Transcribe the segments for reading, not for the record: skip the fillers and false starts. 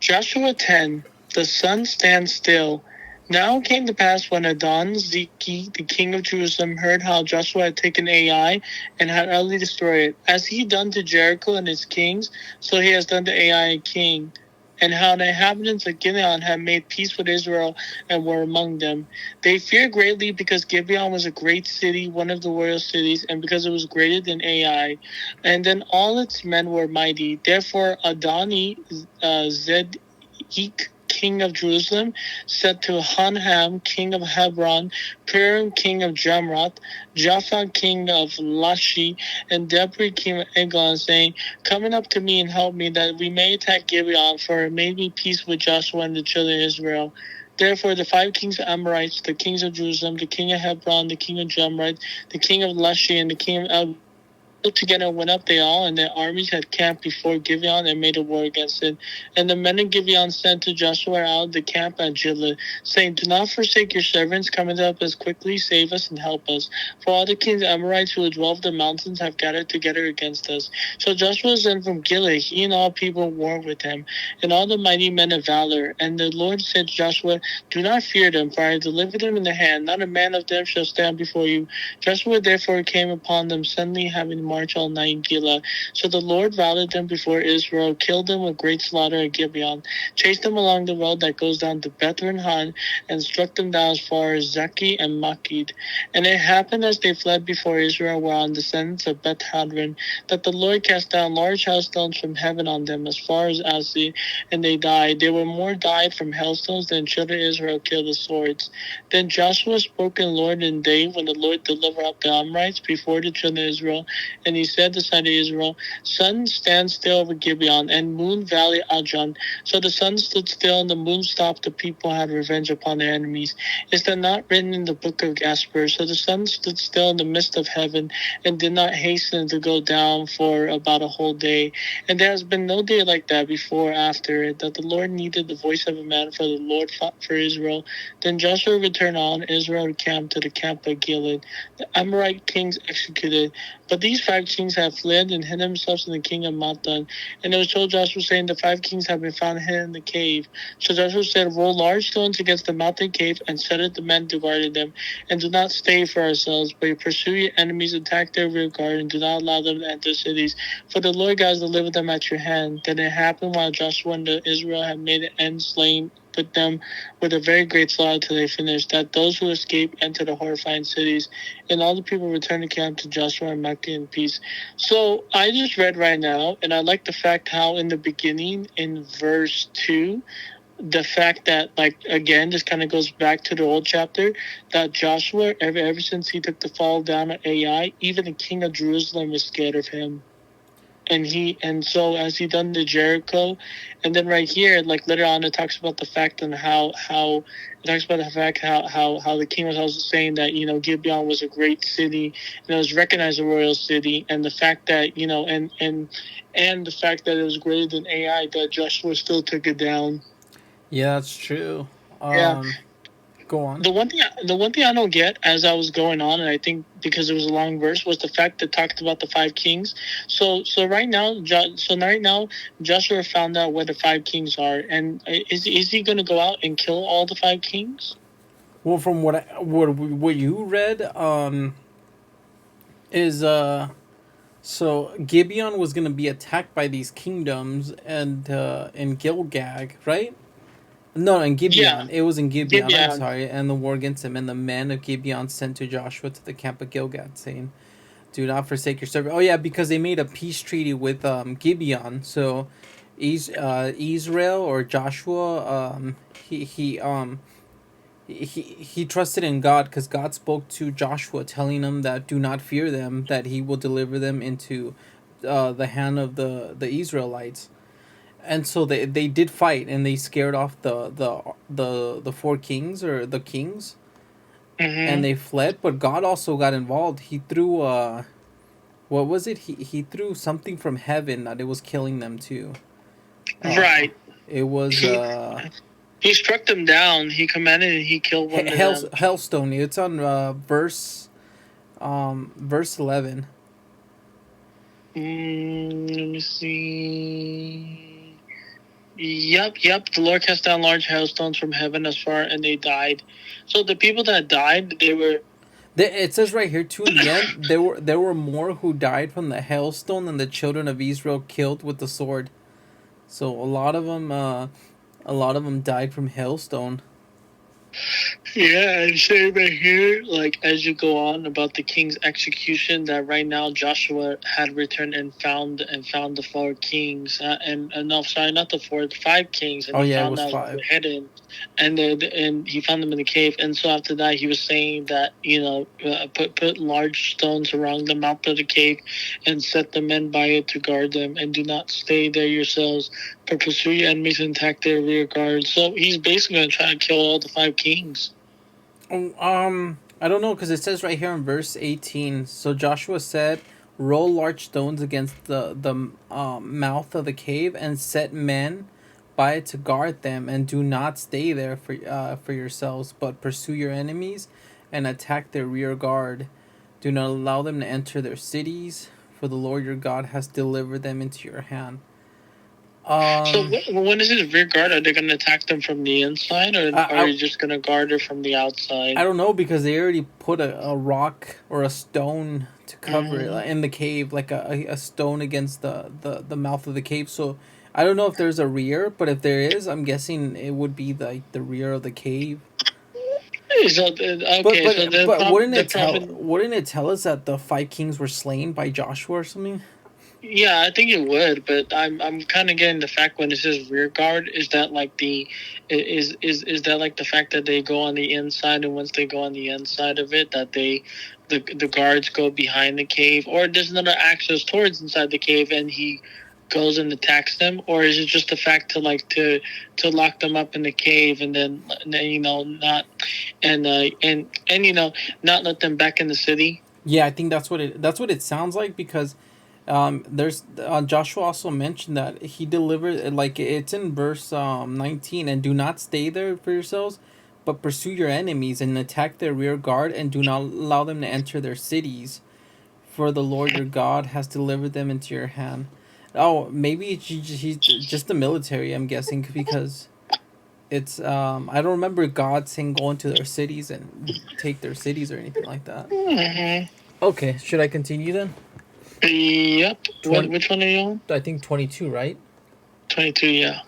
Joshua 10. The sun stands still. Now it came to pass when Adon-Zeki, the king of Jerusalem, heard how Joshua had taken Ai and had utterly destroyed it. As he done to Jericho and its kings, so he has done to Ai king. And how the inhabitants of Gibeon had made peace with Israel and were among them. They feared greatly because Gibeon was a great city, one of the royal cities, and because it was greater than Ai. And then all its men were mighty. Therefore Adoni Zedek, king of Jerusalem, said to Hanham, king of Hebron, Piram, king of Jamrath, Japha, king of Lashi, and Debri, king of Eglon, saying, "Come up to me and help me, that we may attack Gibeon, for it made me peace with Joshua and the children of Israel." Therefore the 5 kings of Amorites, the kings of Jerusalem, the king of Hebron, the king of Jamrath, the king of Lashi, and the king of El together went up they all, and their armies had camped before Gibeon and made a war against it. And the men of Gibeon sent to Joshua out of the camp at Gilead, saying, "Do not forsake your servants, come up as quickly, save us and help us. For all the kings of Amorites who dwell in the mountains have gathered together against us." So Joshua sent from Gilead, he and all people war with him, and all the mighty men of valor. And the Lord said to Joshua, "Do not fear them, for I have delivered them in the hand. Not a man of them shall stand before you." Joshua therefore came upon them suddenly, having marched all night in Gilead. So the Lord routed them before Israel, killed them with great slaughter at Gibeon, chased them along the road that goes down to Beth-horon, and struck them down as far as Zaki and Makid. And it happened as they fled before Israel were on the descendants of Beth-horon, that the Lord cast down large hailstones from heaven on them as far as Asi, and they died. There were more died from hailstones than children of Israel killed with swords. Then Joshua spoke in the Lord in the day when the Lord delivered up the Amorites before the children of Israel, and he said to the son of Israel, "Sun, stand still over Gibeon, and moon, valley Ajalon." So the sun stood still, and the moon stopped. The people had revenge upon their enemies. Is that not written in the book of Jasper? So the sun stood still in the midst of heaven, and did not hasten to go down for about a whole day. And there has been no day like that before or after it, that the Lord needed the voice of a man, for the Lord fought for Israel. Then Joshua returned on Israel camp to the camp of Gilead. The Amorite kings executed. But these 5 kings have fled and hid themselves in the king of Matan. And it was told Joshua, saying, "The 5 kings have been found hidden in the cave." So Joshua said, "Roll large stones against the mountain cave, and set it the men to guard them. And do not stay for ourselves, but pursue your enemies, attack their rear guard, and do not allow them to enter cities. For the Lord God has delivered them at your hand." Then it happened while Joshua and Israel had made an end, slain with them with a very great slaughter till they finished, that those who escaped entered the horrifying cities, and all the people returned to camp to Joshua and Mecca in peace. So I just read right now, and I like the fact how in the beginning, in verse 2, the fact that, like, again, this kind of goes back to the old chapter, that Joshua, ever since he took the fall down at Ai, even the king of Jerusalem was scared of him. And so as he done the Jericho, and then right here, like later on, it talks about the fact and how it talks about the fact how the king was also saying that, Gibeon was a great city, and it was recognized a royal city, and the fact that, and the fact that it was greater than Ai, that Joshua still took it down. Yeah, that's true. Yeah. Go on. The one thing I don't get as I was going on, and I think because it was a long verse, was the fact that talked about the 5 kings. So right now, Joshua found out where the 5 kings are, and is he going to go out and kill all the 5 kings? Well, from what you read, is so Gibeon was gonna be attacked by these kingdoms and in Gilgag, right? No, in Gibeon. Yeah, It was in Gibeon. I'm Gibeon. sorry, and the war against him, and the men of Gibeon sent to Joshua to the camp of Gilgad, saying, "Do not forsake your servant." Oh yeah, because they made a peace treaty with Gibeon. So, Israel or Joshua, he trusted in God because God spoke to Joshua, telling him that do not fear them, that He will deliver them into the hand of the Israelites. And so they did fight, and they scared off the 4 kings or the kings, and Mm-hmm. they fled. But God also got involved. He threw what was it? He threw something from heaven that it was killing them too. Right. It was He struck them down. He commanded and he killed one of them. hailstone. It's on verse 11. Let me see. Yep. The Lord cast down large hailstones from heaven as far, and they died. So the people that died, they were. It says right here too in the end there were more who died from the hailstone than the children of Israel killed with the sword. So a lot of them died from hailstone. Yeah, and same right here, like as you go on about the king's execution, that right now Joshua had returned and found the four kings, and no, sorry, not the four, the five kings, and Oh he yeah, it found was out five. were hidden, and he found them in the cave, and so after that he was saying that put large stones around the mouth of the cave, and set the men by it to guard them, and do not stay there yourselves, but pursue your enemies and attack their rear guard. So he's basically going to try to kill all the five kings. Oh, I don't know because it says right here in verse 18. So Joshua said, "Roll large stones against the mouth of the cave and set men by it to guard them, and do not stay there for yourselves, but pursue your enemies and attack their rear guard. Do not allow them to enter their cities, for the Lord your God has delivered them into your hand." So Um, when is his rear guard? Are they going to attack them from the inside, or I, are I you just going to guard it from the outside? I don't know because they already put a rock or a stone to cover it like, in the cave, like a stone against the mouth of the cave. So I don't know if there's a rear, but if there is, I'm guessing it would be like the rear of the cave. So But okay, so but but wouldn't the it tell prophet. wouldn't it tell us that the five kings were slain by Joshua or something? Yeah, I think it would, but I'm kind of getting the fact when it says rear guard, is that like is that like the fact that they go on the inside, and once they go on the inside of it, that the guards go behind the cave, or there's another access towards inside the cave, and he goes and attacks them, or is it just the fact to lock them up in the cave, and then not and not let them back in the city? Yeah, I think that's what it sounds like because there's Joshua also mentioned that he delivered like it's in verse 19, and do not stay there for yourselves, but pursue your enemies and attack their rear guard, and do not allow them to enter their cities, for the Lord your God has delivered them into your hand. Oh, maybe he's just the military. I'm guessing because it's I don't remember God saying go into their cities and take their cities or anything like that. Mm-hmm. Okay, should I continue then? Yep. 20, Which one are you on? I think 22, right? 22, yeah.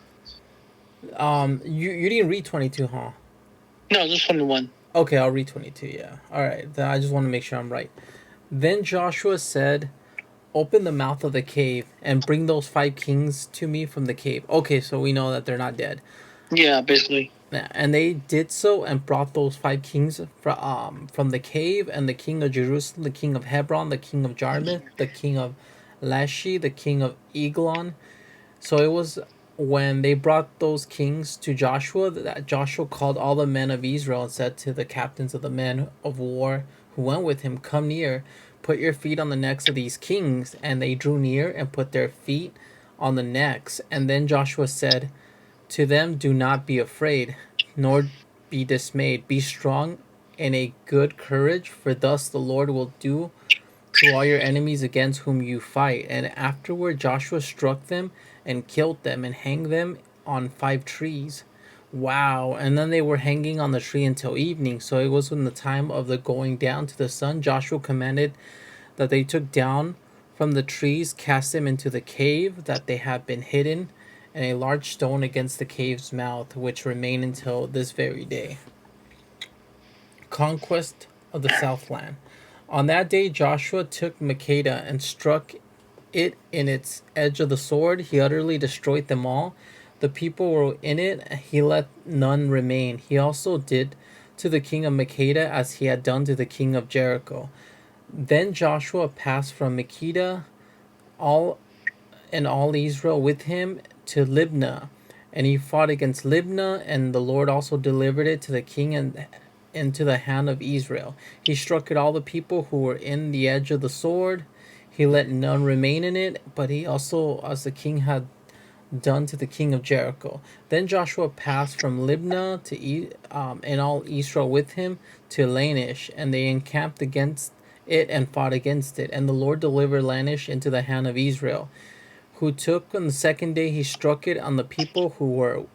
You didn't read 22, huh? No, just 21. Okay, I'll read 22. Yeah. All right. Then I just want to make sure I'm right. Then Joshua said, "Open the mouth of the cave and bring those five kings to me from the cave." Okay, so we know that they're not dead. Yeah, basically. Yeah, and they did so and brought those five kings from the cave, and the king of Jerusalem, the king of Hebron, the king of Jarmuth, the king of Lashi, the king of Eglon. So it was when they brought those kings to Joshua that Joshua called all the men of Israel and said to the captains of the men of war who went with him, "Come near, put your feet on the necks of these kings." And they drew near and put their feet on the necks. And then Joshua said to them, "Do not be afraid, nor be dismayed. Be strong and a good courage, for thus the Lord will do to all your enemies against whom you fight." And afterward Joshua struck them and killed them and hanged them on 5 trees. Wow. And then they were hanging on the tree until evening. So it was when the time of the going down to the sun, Joshua commanded that they took down from the trees, cast them into the cave that they had been hidden, and a large stone against the cave's mouth, which remain until this very day. Conquest of the Southland. On that day Joshua took Makeda and struck it in its edge of the sword. He utterly destroyed them all. The people were in it, he let none remain. He also did to the king of Makeda as he had done to the king of Jericho. Then Joshua passed from Makeda, all and all Israel with him, to Libnah, and he fought against Libnah, and the Lord also delivered it to the king and into the hand of Israel. He struck at all the people who were in the edge of the sword. He let none remain in it, but he also, as the king had done to the king of Jericho. Then Joshua passed from Libnah and all Israel with him to Laish, and they encamped against it and fought against it. And the Lord delivered Laish into the hand of Israel who took on the second day he struck it on the people who were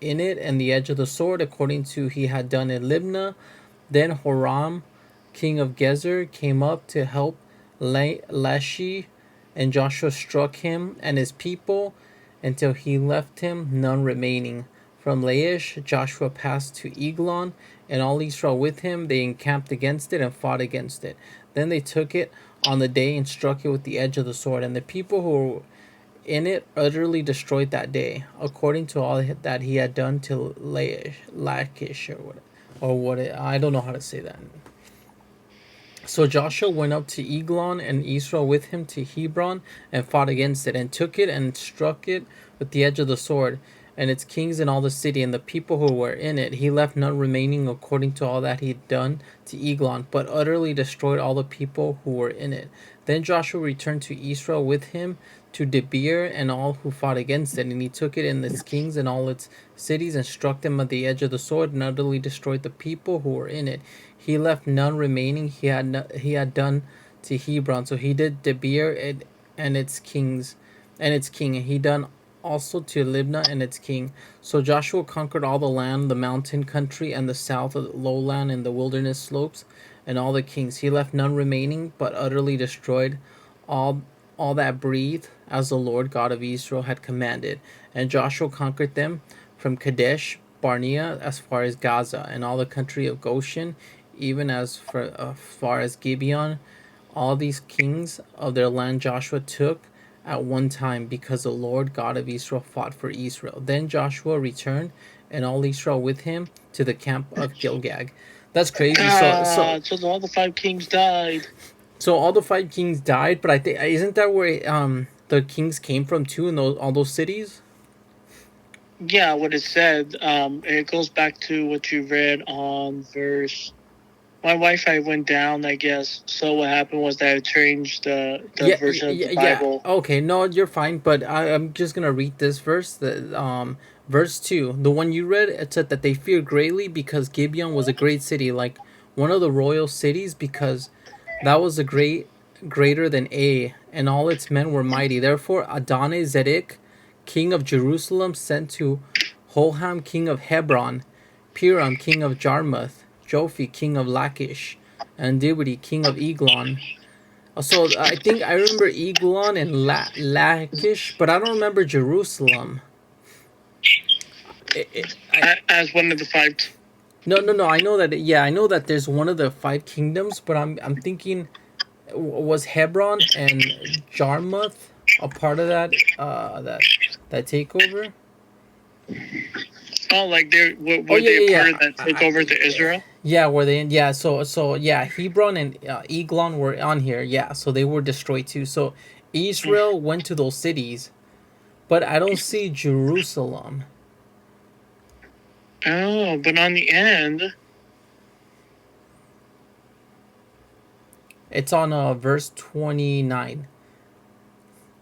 in it and the edge of the sword, according to he had done in Libnah. Then Horam, king of Gezer, came up to help Lashi, and Joshua struck him and his people until he left him none remaining. From Laish, Joshua passed to Eglon, and all Israel with him. They encamped against it and fought against it. Then they took it on the day and struck it with the edge of the sword, and the people who were in it utterly destroyed that day, according to all that he had done to Lachish or what I don't know how to say that. So Joshua went up to Eglon, and Israel with him to Hebron, and fought against it, and took it, and struck it with the edge of the sword, and its kings and all the city, and the people who were in it. He left none remaining according to all that he had done to Eglon, but utterly destroyed all the people who were in it. Then Joshua returned to Israel with him to Debir and all who fought against it, and he took it and its kings and all its cities, and struck them at the edge of the sword, and utterly destroyed the people who were in it. He left none remaining. He had done to Hebron, so he did Debir and its kings and its king, and he done also to Libnah and its king. So Joshua conquered all the land, the mountain country, and the south of the lowland and the wilderness slopes, and all the kings. He left none remaining, but utterly destroyed all that breathed, as the Lord God of Israel had commanded. And Joshua conquered them from Kadesh Barnea as far as Gaza, and all the country of Goshen, even as far as Gibeon. All these kings of their land Joshua took at one time, because the Lord God of Israel fought for Israel. Then Joshua returned, and all Israel with him, to the camp of Gilgal. That's crazy. So all the 5 kings died. So all the 5 kings died, but I think isn't that where the kings came from too, in all those cities? Yeah, what it said. It goes back to what you read on verse. My Wi-Fi went down, I guess. So what happened was that I changed the version of the Bible. Yeah. Okay, no, you're fine. But I'm just gonna read this verse. Verse 2, the one you read, it said that they feared greatly because Gibeon was a great city, like one of the royal cities, because that was greater than A, and all its men were mighty. Therefore, Adoni-Zedek, king of Jerusalem, sent to Hoham, king of Hebron, Piram, king of Jarmuth, Jophi, king of Lachish, and Dibri, king of Eglon. So I think I remember Eglon and Lachish, but I don't remember Jerusalem. As one of the 5. No. I know that. Yeah, I know that there's one of the 5 kingdoms, but I'm thinking, was Hebron and Jarmuth a part of that that takeover? Oh, like they were they part of that takeover to Israel? Yeah, were they? Yeah, so yeah, Hebron and Eglon were on here. Yeah, so they were destroyed too. So Israel went to those cities, but I don't see Jerusalem. Oh, but on the end, it's on verse 29.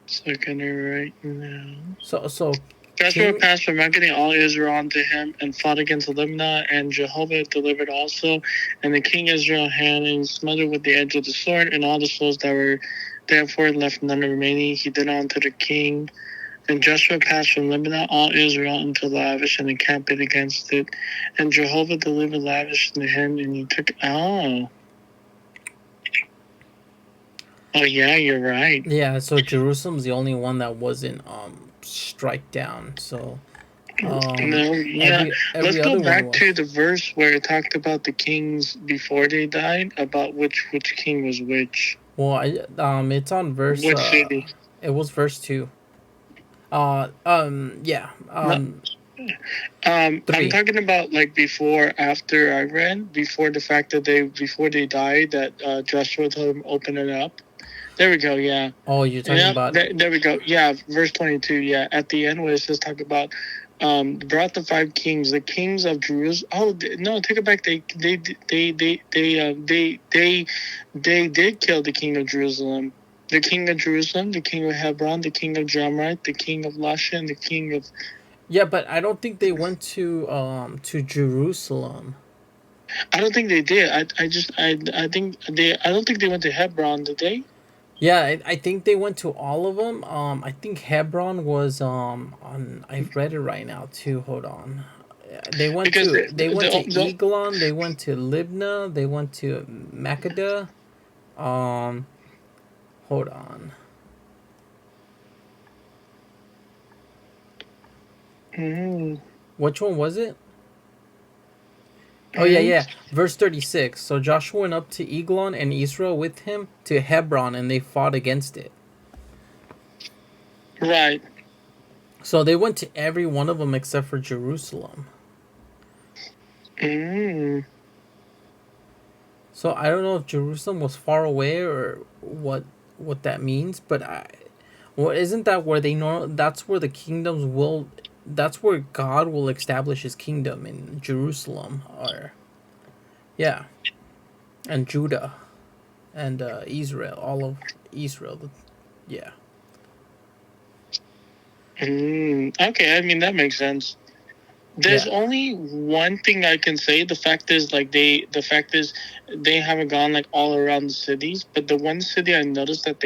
Second right now. So Joshua passed from reckoning all Israel unto him, and fought against Libnah, and Jehovah delivered also, and the king Israel had and smothered with the edge of the sword, and all the souls that were therefore left none remaining. He did unto the king. And Joshua passed from Libnah all Israel unto Lavish, and encamped against it. And Jehovah delivered Lavish to him, and he took. Oh, yeah, you're right. Yeah, so Jerusalem's the only one that wasn't strike down. So no, yeah. Let's go back to the verse where it talked about the kings before they died, about which king was which. Well, it's on verse. Which city? It was verse 2. Yeah. I'm talking about like before, after I read, before the fact that before they died, that Joshua told them open it up. There we go. Yeah. Oh, you're talking about. There we go. Yeah, verse 22. Yeah, at the end where it says talk about brought the 5 kings, the kings of Jerusalem. Oh no, take it back. They did kill the king of Jerusalem. The king of Jerusalem, the king of Hebron, the king of Jarmuth, the king of Lasha, and the king of. Yeah, but I don't think they went to Jerusalem. I don't think they did. I don't think they went to Hebron, did they? Yeah, I think they went to all of them. I think Hebron was on. I've read it right now too. Hold on. They went Because to they went to the Eglon. They went to Libna. They went to Makkedah. Um, hold on. mm, Which one was it? Oh yeah, mm, yeah. Verse 36. So Joshua went up to Eglon and Israel with him to Hebron, and they fought against it. right. So they went to every one of them except for Jerusalem. Mm, So I don't know if Jerusalem was far away or what that means, but well, isn't that where they know? That's where the kingdoms will. That's where God will establish His kingdom in Jerusalem, or yeah, and Judah and Israel, all of Israel. Yeah, okay, I mean that makes sense. There's yeah. only one thing I can say. The fact is they haven't gone like all around the cities, but the one city I noticed that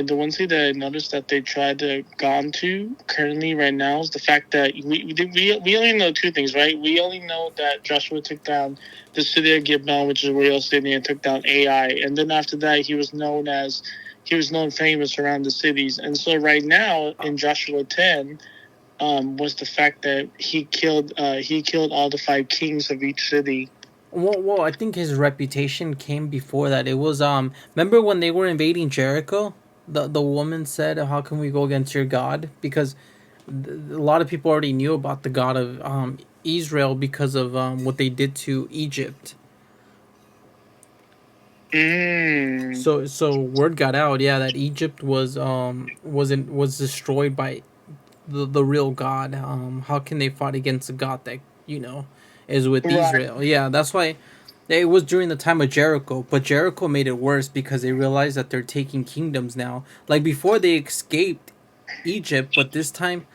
the one city that I noticed that they tried to gone to currently right now is the fact that we only know two things, right? We only know that Joshua took down the city of Gibeon, which is a real city, and took down Ai, and then after that he was known famous around the cities, and so right now in Joshua 10 was the fact that he killed all the five kings of each city. Well, I think his reputation came before that. It was Remember when they were invading Jericho? The woman said, "How can we go against your God?" Because a lot of people already knew about the God of Israel because of what they did to Egypt. Mm. So word got out, yeah, that Egypt was destroyed by the real God. How can they fight against a God that is with Right. Israel? Yeah, that's why it was during the time of Jericho. But Jericho made it worse because they realized that they're taking kingdoms now. Like before, they escaped Egypt, but this time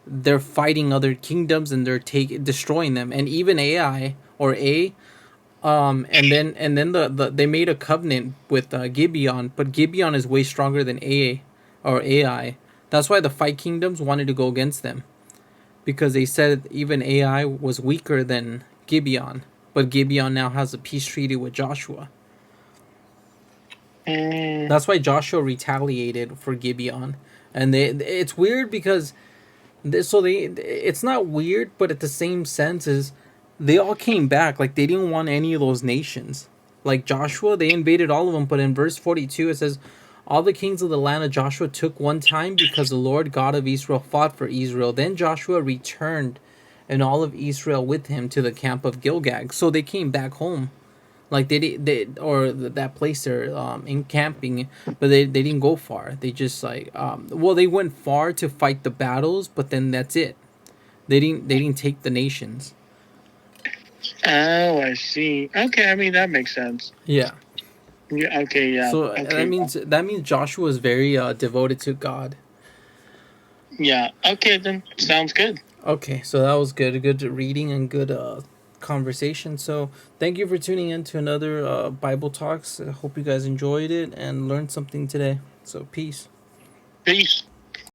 they're fighting other kingdoms and they're destroying them. And even AI or A and then they made a covenant with Gibeon, but Gibeon is way stronger than AA or AI. That's why the five kingdoms wanted to go against them because they said even AI was weaker than Gibeon, but Gibeon now has a peace treaty with Joshua. Mm. That's why Joshua retaliated for Gibeon, and it's weird because it's not weird, but at the same sense is they all came back. Like they didn't want any of those nations. Like Joshua, they invaded all of them. But in verse 42, it says, "All the kings of the land of Joshua took one time because the Lord God of Israel fought for Israel. Then Joshua returned, and all of Israel with him to the camp of Gilgal." So they came back home. Like that place they're in camping, but they didn't go far. They just well, they went far to fight the battles, but then that's it. They didn't take the nations. Oh, I see. Okay, I mean that makes sense. Yeah. Yeah. Okay. Yeah. So Okay. that means Joshua is very devoted to God. Yeah. Okay, then sounds good. Okay, so that was good. Good reading and good conversation. So thank you for tuning in to another Bible Talks. I hope you guys enjoyed it and learned something today. So peace. Peace.